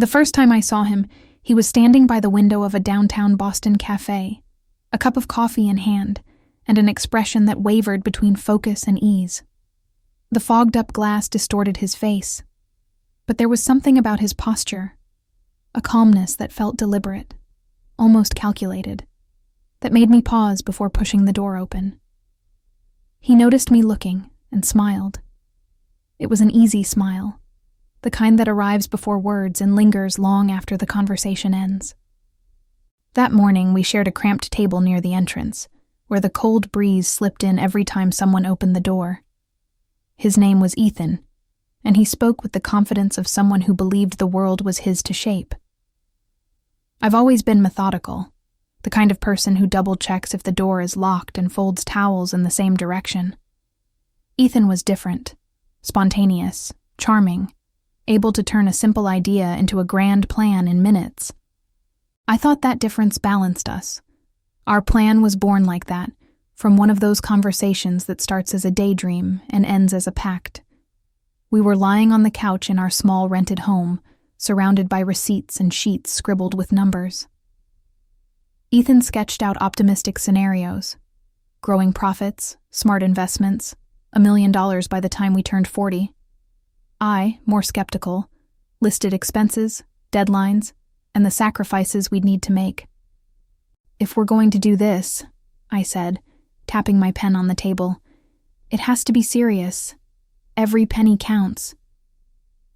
The first time I saw him, he was standing by the window of a downtown Boston cafe, a cup of coffee in hand, and an expression that wavered between focus and ease. The fogged-up glass distorted his face, but there was something about his posture, a calmness that felt deliberate, almost calculated, that made me pause before pushing the door open. He noticed me looking and smiled. It was an easy smile, the kind that arrives before words and lingers long after the conversation ends. That morning, we shared a cramped table near the entrance, where the cold breeze slipped in every time someone opened the door. His name was Ethan, and he spoke with the confidence of someone who believed the world was his to shape. I've always been methodical, the kind of person who double-checks if the door is locked and folds towels in the same direction. Ethan was different, spontaneous, charming, able to turn a simple idea into a grand plan in minutes. I thought that difference balanced us. Our plan was born like that, from one of those conversations that starts as a daydream and ends as a pact. We were lying on the couch in our small rented home, surrounded by receipts and sheets scribbled with numbers. Ethan sketched out optimistic scenarios: growing profits, smart investments, $1 million by the time we turned 40. I, more skeptical, listed expenses, deadlines, and the sacrifices we'd need to make. "If we're going to do this," I said, tapping my pen on the table, "it has to be serious. Every penny counts."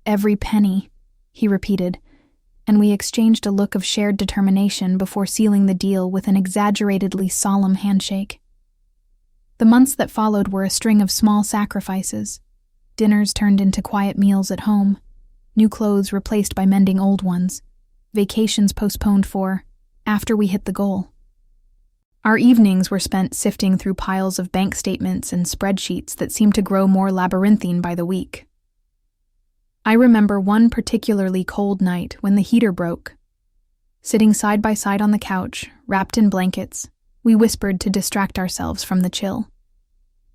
"Every penny," he repeated, and we exchanged a look of shared determination before sealing the deal with an exaggeratedly solemn handshake. The months that followed were a string of small sacrifices. Dinners turned into quiet meals at home, new clothes replaced by mending old ones, vacations postponed for after we hit the goal. Our evenings were spent sifting through piles of bank statements and spreadsheets that seemed to grow more labyrinthine by the week. I remember one particularly cold night when the heater broke. Sitting side by side on the couch, wrapped in blankets, we whispered to distract ourselves from the chill.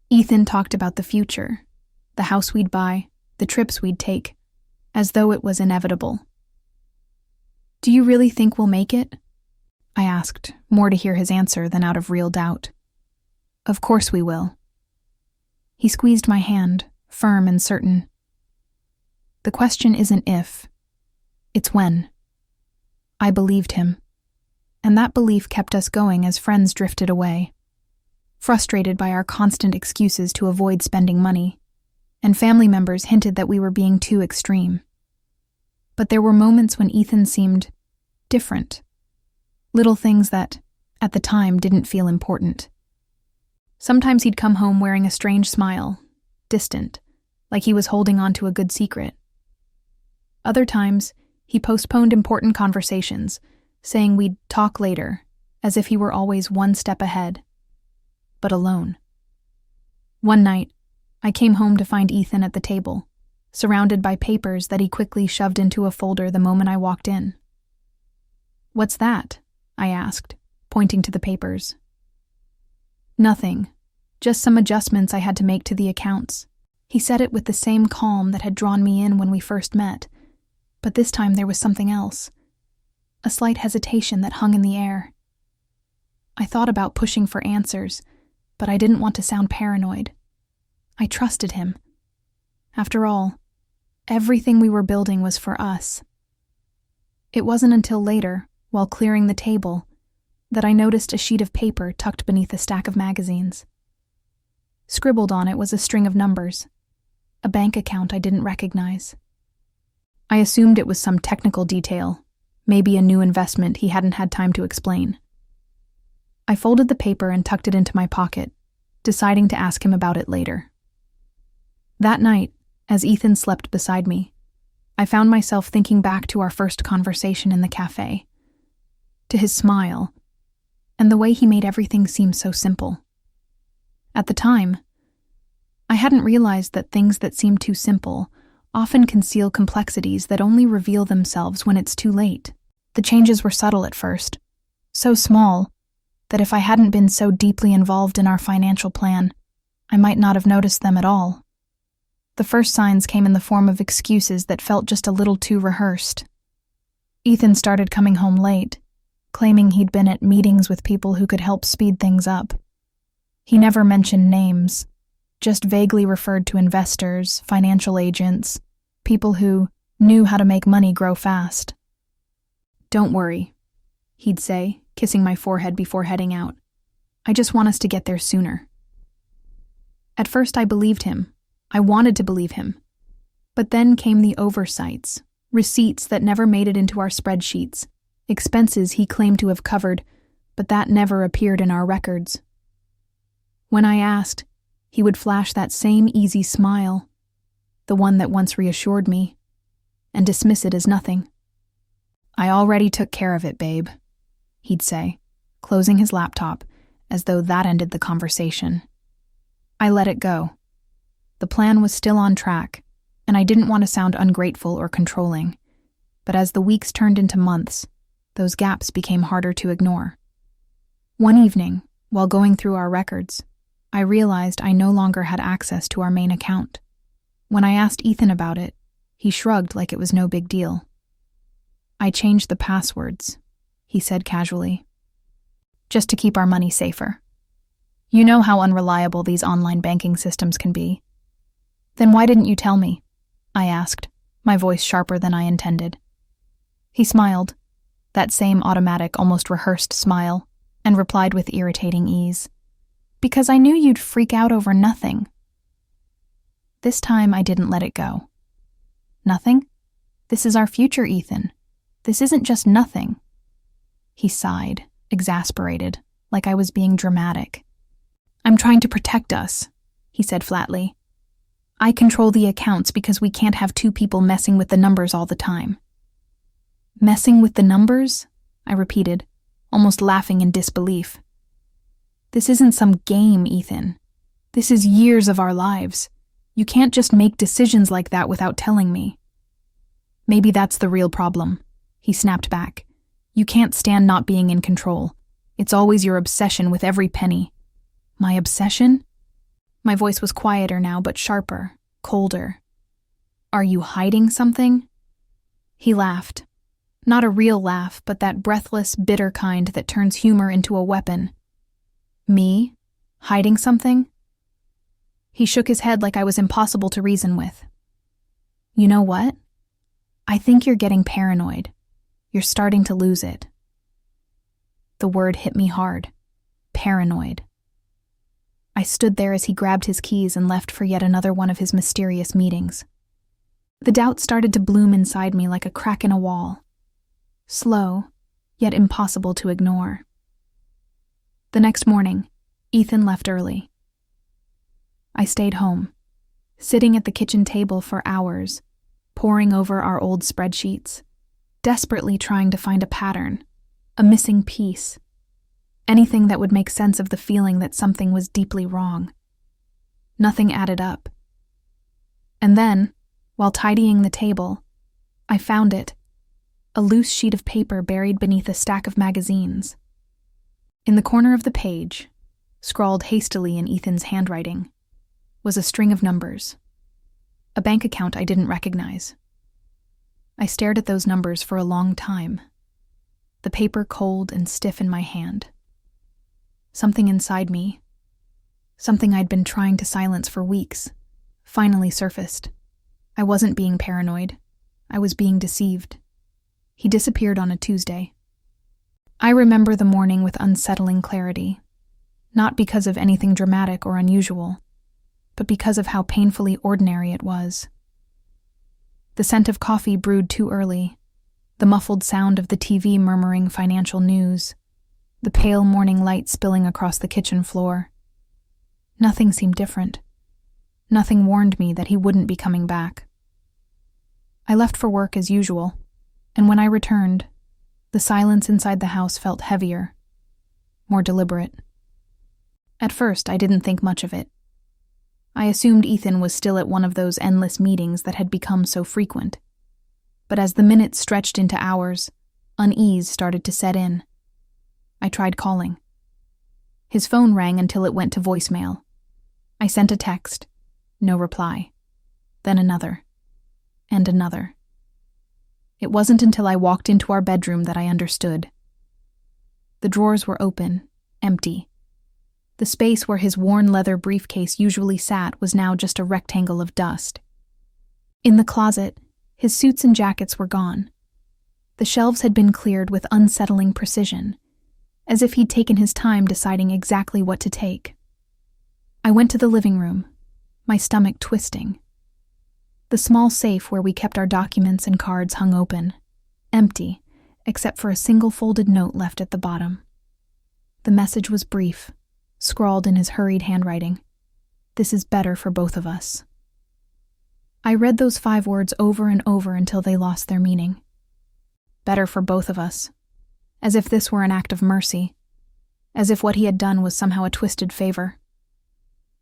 Ethan talked about the future, the house we'd buy, the trips we'd take, as though it was inevitable. "Do you really think we'll make it?" I asked, more to hear his answer than out of real doubt. "Of course we will." He squeezed my hand, firm and certain. "The question isn't if, it's when." I believed him, and that belief kept us going as friends drifted away, frustrated by our constant excuses to avoid spending money, and family members hinted that we were being too extreme. But there were moments when Ethan seemed different, little things that, at the time, didn't feel important. Sometimes he'd come home wearing a strange smile, distant, like he was holding on to a good secret. Other times, he postponed important conversations, saying we'd talk later, as if he were always one step ahead, but alone. One night, I came home to find Ethan at the table, surrounded by papers that he quickly shoved into a folder the moment I walked in. "What's that?" I asked, pointing to the papers. "Nothing, just some adjustments I had to make to the accounts." He said it with the same calm that had drawn me in when we first met, but this time there was something else, a slight hesitation that hung in the air. I thought about pushing for answers, but I didn't want to sound paranoid. I trusted him. After all, everything we were building was for us. It wasn't until later, while clearing the table, that I noticed a sheet of paper tucked beneath a stack of magazines. Scribbled on it was a string of numbers, a bank account I didn't recognize. I assumed it was some technical detail, maybe a new investment he hadn't had time to explain. I folded the paper and tucked it into my pocket, deciding to ask him about it later. That night, as Ethan slept beside me, I found myself thinking back to our first conversation in the cafe, to his smile, and the way he made everything seem so simple. At the time, I hadn't realized that things that seem too simple often conceal complexities that only reveal themselves when it's too late. The changes were subtle at first, so small that if I hadn't been so deeply involved in our financial plan, I might not have noticed them at all. The first signs came in the form of excuses that felt just a little too rehearsed. Ethan started coming home late, claiming he'd been at meetings with people who could help speed things up. He never mentioned names, just vaguely referred to investors, financial agents, people who knew how to make money grow fast. "Don't worry," he'd say, kissing my forehead before heading out. "I just want us to get there sooner." At first I believed him. I wanted to believe him. But then came the oversights, receipts that never made it into our spreadsheets, expenses he claimed to have covered, but that never appeared in our records. When I asked, he would flash that same easy smile, the one that once reassured me, and dismiss it as nothing. "I already took care of it, babe," he'd say, closing his laptop, as though that ended the conversation. I let it go. The plan was still on track, and I didn't want to sound ungrateful or controlling, but as the weeks turned into months, those gaps became harder to ignore. One evening, while going through our records, I realized I no longer had access to our main account. When I asked Ethan about it, he shrugged like it was no big deal. "I changed the passwords," he said casually, "just to keep our money safer. You know how unreliable these online banking systems can be." "Then why didn't you tell me?" I asked, my voice sharper than I intended. He smiled, that same automatic, almost rehearsed smile, and replied with irritating ease, "Because I knew you'd freak out over nothing." This time I didn't let it go. "Nothing? This is our future, Ethan. This isn't just nothing." He sighed, exasperated, like I was being dramatic. "I'm trying to protect us," he said flatly. "I control the accounts because we can't have two people messing with the numbers all the time." "Messing with the numbers?" I repeated, almost laughing in disbelief. "This isn't some game, Ethan. This is years of our lives. You can't just make decisions like that without telling me." "Maybe that's the real problem," he snapped back. "You can't stand not being in control. It's always your obsession with every penny." "My obsession?" My voice was quieter now, but sharper, colder. "Are you hiding something?" He laughed. Not a real laugh, but that breathless, bitter kind that turns humor into a weapon. "Me? Hiding something?" He shook his head like I was impossible to reason with. "You know what? I think you're getting paranoid. You're starting to lose it." The word hit me hard. Paranoid. I stood there as he grabbed his keys and left for yet another one of his mysterious meetings. The doubt started to bloom inside me like a crack in a wall. Slow, yet impossible to ignore. The next morning, Ethan left early. I stayed home, sitting at the kitchen table for hours, poring over our old spreadsheets, desperately trying to find a pattern, a missing piece, anything that would make sense of the feeling that something was deeply wrong. Nothing added up. And then, while tidying the table, I found it, a loose sheet of paper buried beneath a stack of magazines. In the corner of the page, scrawled hastily in Ethan's handwriting, was a string of numbers, a bank account I didn't recognize. I stared at those numbers for a long time, the paper cold and stiff in my hand. Something inside me, something I'd been trying to silence for weeks, finally surfaced. I wasn't being paranoid. I was being deceived. He disappeared on a Tuesday. I remember the morning with unsettling clarity, not because of anything dramatic or unusual, but because of how painfully ordinary it was. The scent of coffee brewed too early, the muffled sound of the TV murmuring financial news, the pale morning light spilling across the kitchen floor. Nothing seemed different. Nothing warned me that he wouldn't be coming back. I left for work as usual, and when I returned, the silence inside the house felt heavier, more deliberate. At first, I didn't think much of it. I assumed Ethan was still at one of those endless meetings that had become so frequent. But as the minutes stretched into hours, unease started to set in. I tried calling. His phone rang until it went to voicemail. I sent a text. No reply. Then another. And another. It wasn't until I walked into our bedroom that I understood. The drawers were open, empty. The space where his worn leather briefcase usually sat was now just a rectangle of dust. In the closet, his suits and jackets were gone. The shelves had been cleared with unsettling precision, as if he'd taken his time deciding exactly what to take. I went to the living room, my stomach twisting. The small safe where we kept our documents and cards hung open, empty, except for a single folded note left at the bottom. The message was brief, scrawled in his hurried handwriting. "This is better for both of us." I read those 5 words over and over until they lost their meaning. Better for both of us. As if this were an act of mercy. As if what he had done was somehow a twisted favor.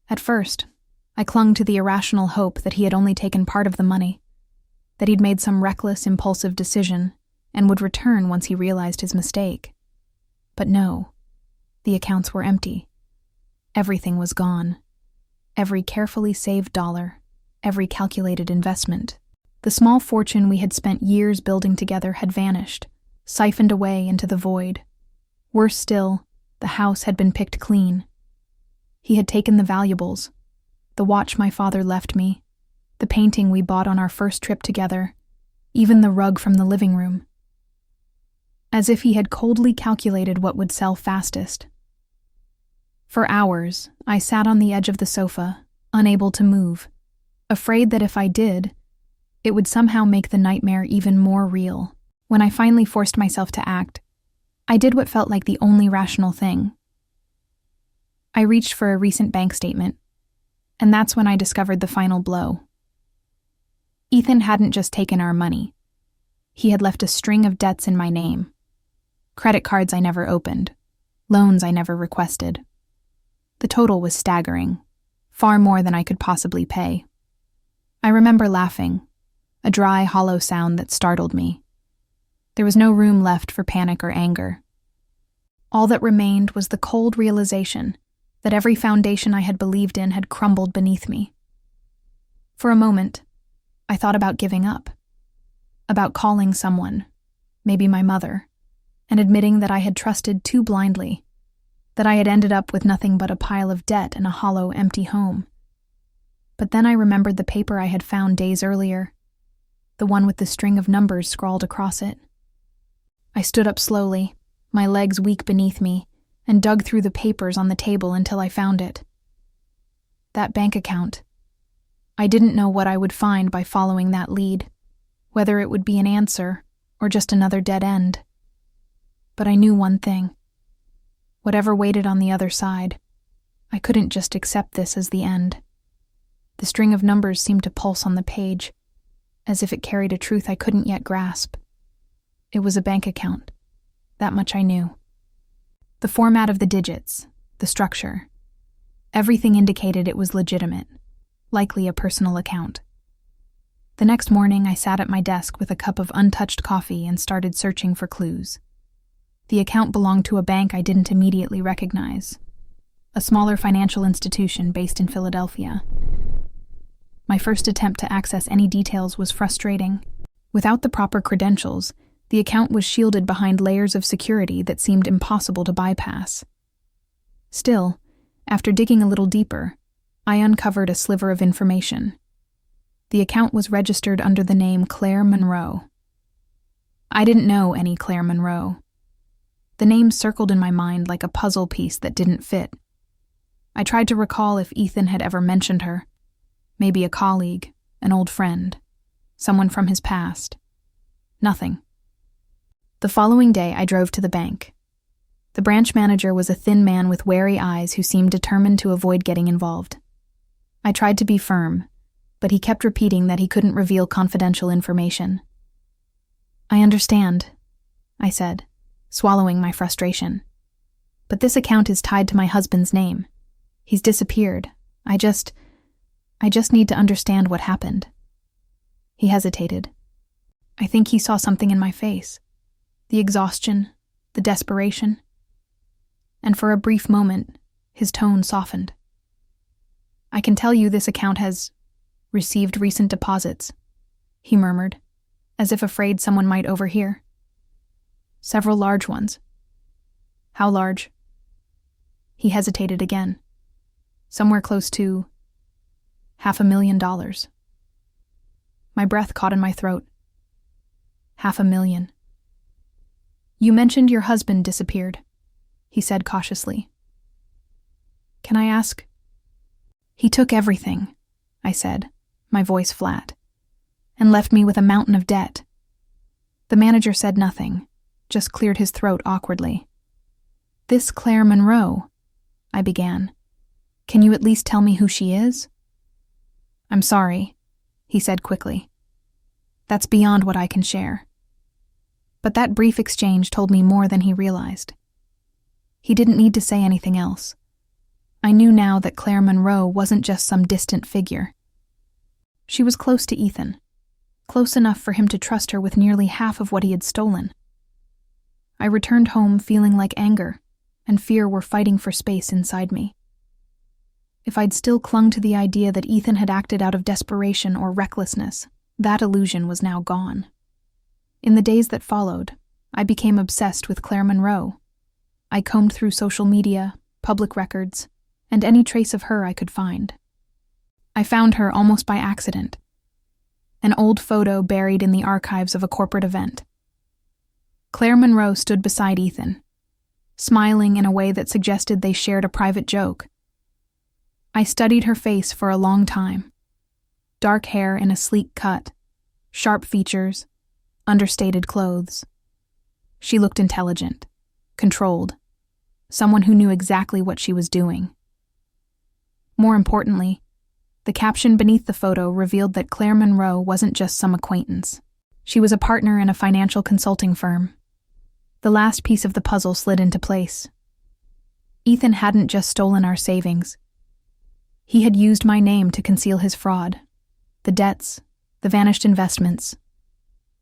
At first, I clung to the irrational hope that he had only taken part of the money, that he'd made some reckless, impulsive decision and would return once he realized his mistake. But no, the accounts were empty. Everything was gone. Every carefully saved dollar, every calculated investment. The small fortune we had spent years building together had vanished, siphoned away into the void. Worse still, the house had been picked clean. He had taken the valuables, the watch my father left me, the painting we bought on our first trip together, even the rug from the living room. As if he had coldly calculated what would sell fastest. For hours, I sat on the edge of the sofa, unable to move, afraid that if I did, it would somehow make the nightmare even more real. When I finally forced myself to act, I did what felt like the only rational thing. I reached for a recent bank statement, and that's when I discovered the final blow. Ethan hadn't just taken our money. He had left a string of debts in my name. Credit cards I never opened, loans I never requested. The total was staggering, far more than I could possibly pay. I remember laughing, a dry, hollow sound that startled me. There was no room left for panic or anger. All that remained was the cold realization that every foundation I had believed in had crumbled beneath me. For a moment, I thought about giving up, about calling someone, maybe my mother, and admitting that I had trusted too blindly, that I had ended up with nothing but a pile of debt and a hollow, empty home. But then I remembered the paper I had found days earlier, the one with the string of numbers scrawled across it. I stood up slowly, my legs weak beneath me, and dug through the papers on the table until I found it. That bank account. I didn't know what I would find by following that lead, whether it would be an answer or just another dead end. But I knew one thing. Whatever waited on the other side, I couldn't just accept this as the end. The string of numbers seemed to pulse on the page, as if it carried a truth I couldn't yet grasp. It was a bank account. That much I knew. The format of the digits, the structure, everything indicated it was legitimate, likely a personal account. The next morning, I sat at my desk with a cup of untouched coffee and started searching for clues. The account belonged to a bank I didn't immediately recognize, a smaller financial institution based in Philadelphia. My first attempt to access any details was frustrating. Without the proper credentials, the account was shielded behind layers of security that seemed impossible to bypass. Still, after digging a little deeper, I uncovered a sliver of information. The account was registered under the name Claire Monroe. I didn't know any Claire Monroe. The name circled in my mind like a puzzle piece that didn't fit. I tried to recall if Ethan had ever mentioned her. Maybe a colleague, an old friend, someone from his past. Nothing. The following day, I drove to the bank. The branch manager was a thin man with wary eyes who seemed determined to avoid getting involved. I tried to be firm, but he kept repeating that he couldn't reveal confidential information. "I understand," I said, swallowing my frustration. "But this account is tied to my husband's name. He's disappeared. I just need to understand what happened." He hesitated. I think he saw something in my face. The exhaustion, the desperation. And for a brief moment, his tone softened. "I can tell you this account has received recent deposits," he murmured. as if afraid someone might overhear. Several large ones. How large? He hesitated again. Somewhere close to $500,000. My breath caught in my throat. $500,000. You mentioned your husband disappeared, he said cautiously. Can I ask? He took everything, I said, my voice flat, and left me with a mountain of debt. The manager said nothing, just cleared his throat awkwardly. This Claire Monroe, I began. Can you at least tell me who she is? I'm sorry, he said quickly. That's beyond what I can share. But that brief exchange told me more than he realized. He didn't need to say anything else. I knew now that Claire Monroe wasn't just some distant figure. She was close to Ethan, close enough for him to trust her with nearly half of what he had stolen. I returned home feeling like anger and fear were fighting for space inside me. If I'd still clung to the idea that Ethan had acted out of desperation or recklessness, that illusion was now gone. In the days that followed, I became obsessed with Claire Monroe. I combed through social media, public records, and any trace of her I could find. I found her almost by accident. An old photo buried in the archives of a corporate event. Claire Monroe stood beside Ethan, smiling in a way that suggested they shared a private joke. I studied her face for a long time. Dark hair in a sleek cut, sharp features, understated clothes. She looked intelligent, controlled, someone who knew exactly what she was doing. More importantly, the caption beneath the photo revealed that Claire Monroe wasn't just some acquaintance. She was a partner in a financial consulting firm. The last piece of the puzzle slid into place. Ethan hadn't just stolen our savings. He had used my name to conceal his fraud. The debts, the vanished investments.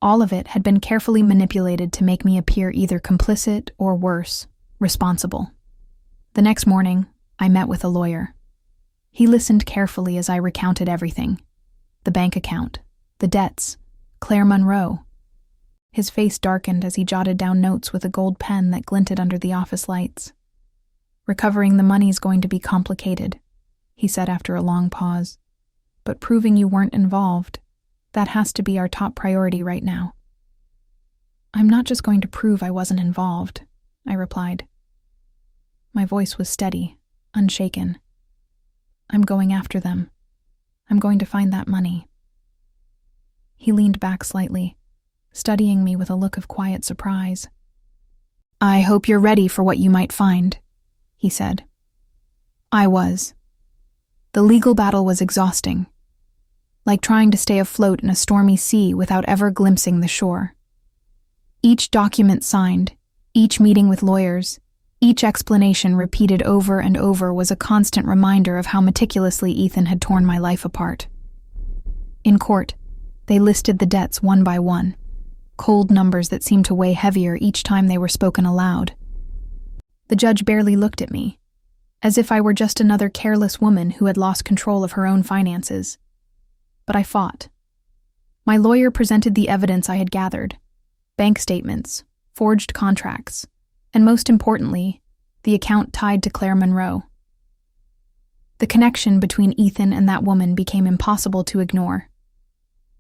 All of it had been carefully manipulated to make me appear either complicit or worse, responsible. The next morning, I met with a lawyer. He listened carefully as I recounted everything. The bank account, the debts, Claire Monroe. His face darkened as he jotted down notes with a gold pen that glinted under the office lights. Recovering the money's going to be complicated, he said after a long pause. But proving you weren't involved, that has to be our top priority right now. I'm not just going to prove I wasn't involved, I replied. My voice was steady, unshaken. I'm going after them. I'm going to find that money. He leaned back slightly, studying me with a look of quiet surprise. I hope you're ready for what you might find, he said. I was. The legal battle was exhausting, like trying to stay afloat in a stormy sea without ever glimpsing the shore. Each document signed, each meeting with lawyers, each explanation repeated over and over was a constant reminder of how meticulously Ethan had torn my life apart. In court, they listed the debts one by one, cold numbers that seemed to weigh heavier each time they were spoken aloud. The judge barely looked at me, as if I were just another careless woman who had lost control of her own finances. But I fought. My lawyer presented the evidence I had gathered, bank statements, forged contracts, and most importantly, the account tied to Claire Monroe. The connection between Ethan and that woman became impossible to ignore.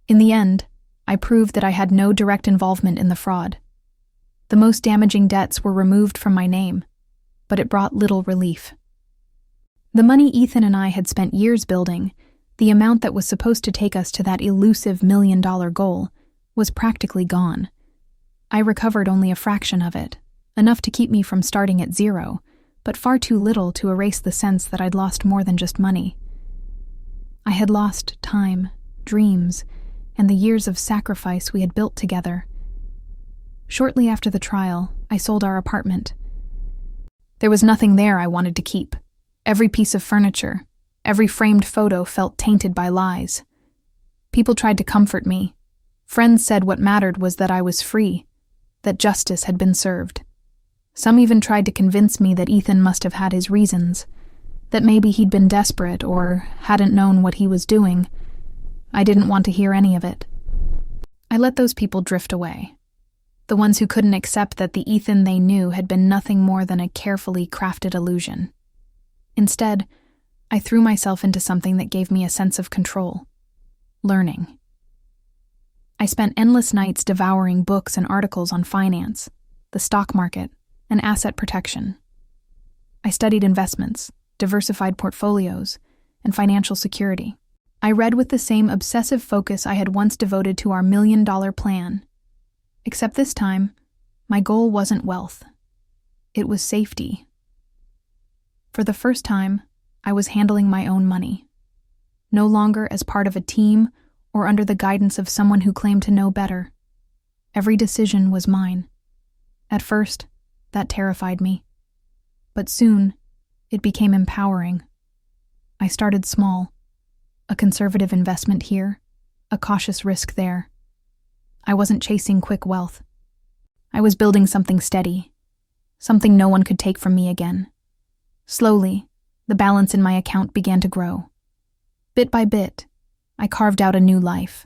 In the end, I proved that I had no direct involvement in the fraud. The most damaging debts were removed from my name, but it brought little relief. The money Ethan and I had spent years building, the amount that was supposed to take us to that elusive $1 million goal, was practically gone. I recovered only a fraction of it, enough to keep me from starting at zero, but far too little to erase the sense that I'd lost more than just money. I had lost time, dreams, and the years of sacrifice we had built together. Shortly after the trial, I sold our apartment. There was nothing there I wanted to keep. Every piece of furniture, every framed photo felt tainted by lies. People tried to comfort me. Friends said what mattered was that I was free, that justice had been served. Some even tried to convince me that Ethan must have had his reasons, that maybe he'd been desperate or hadn't known what he was doing. I didn't want to hear any of it. I let those people drift away. The ones who couldn't accept that the Ethan they knew had been nothing more than a carefully crafted illusion. Instead, I threw myself into something that gave me a sense of control: learning. I spent endless nights devouring books and articles on finance, the stock market, and asset protection. I studied investments, diversified portfolios, and financial security. I read with the same obsessive focus I had once devoted to our $1,000,000 plan. Except this time, my goal wasn't wealth. It was safety. For the first time, I was handling my own money, no longer as part of a team or under the guidance of someone who claimed to know better. Every decision was mine. At first, that terrified me. But soon, it became empowering. I started small. A conservative investment here, a cautious risk there. I wasn't chasing quick wealth. I was building something steady, something no one could take from me again. Slowly, the balance in my account began to grow. Bit by bit, I carved out a new life.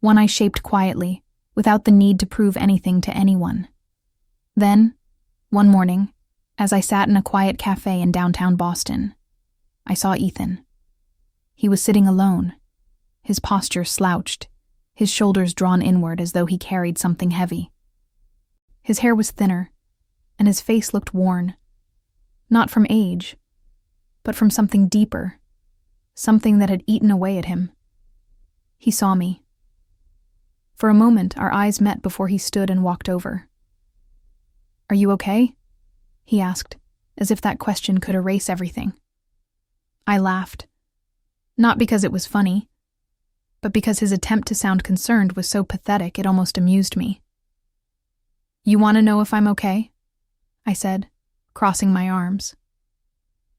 One I shaped quietly, without the need to prove anything to anyone. Then, one morning, as I sat in a quiet cafe in downtown Boston, I saw Ethan. He was sitting alone, his posture slouched, his shoulders drawn inward as though he carried something heavy. His hair was thinner, and his face looked worn, not from age, but from something deeper, something that had eaten away at him. He saw me. For a moment, our eyes met before he stood and walked over. "Are you okay?" he asked, as if that question could erase everything. I laughed, not because it was funny, but because his attempt to sound concerned was so pathetic it almost amused me. "You want to know if I'm okay?" I said, crossing my arms.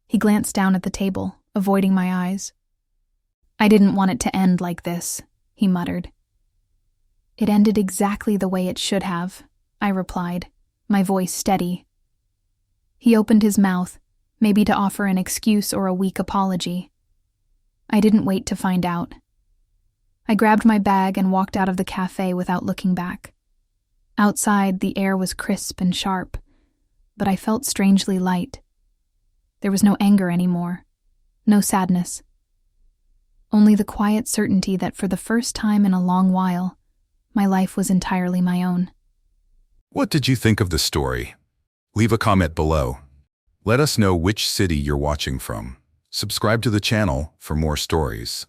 He glanced down at the table, avoiding my eyes. "I didn't want it to end like this," he muttered. "It ended exactly the way it should have," I replied, my voice steady. He opened his mouth, maybe to offer an excuse or a weak apology. I didn't wait to find out. I grabbed my bag and walked out of the cafe without looking back. Outside, the air was crisp and sharp, but I felt strangely light. There was no anger anymore, no sadness. Only the quiet certainty that for the first time in a long while, my life was entirely my own. What did you think of the story? Leave a comment below. Let us know which city you're watching from. Subscribe to the channel for more stories.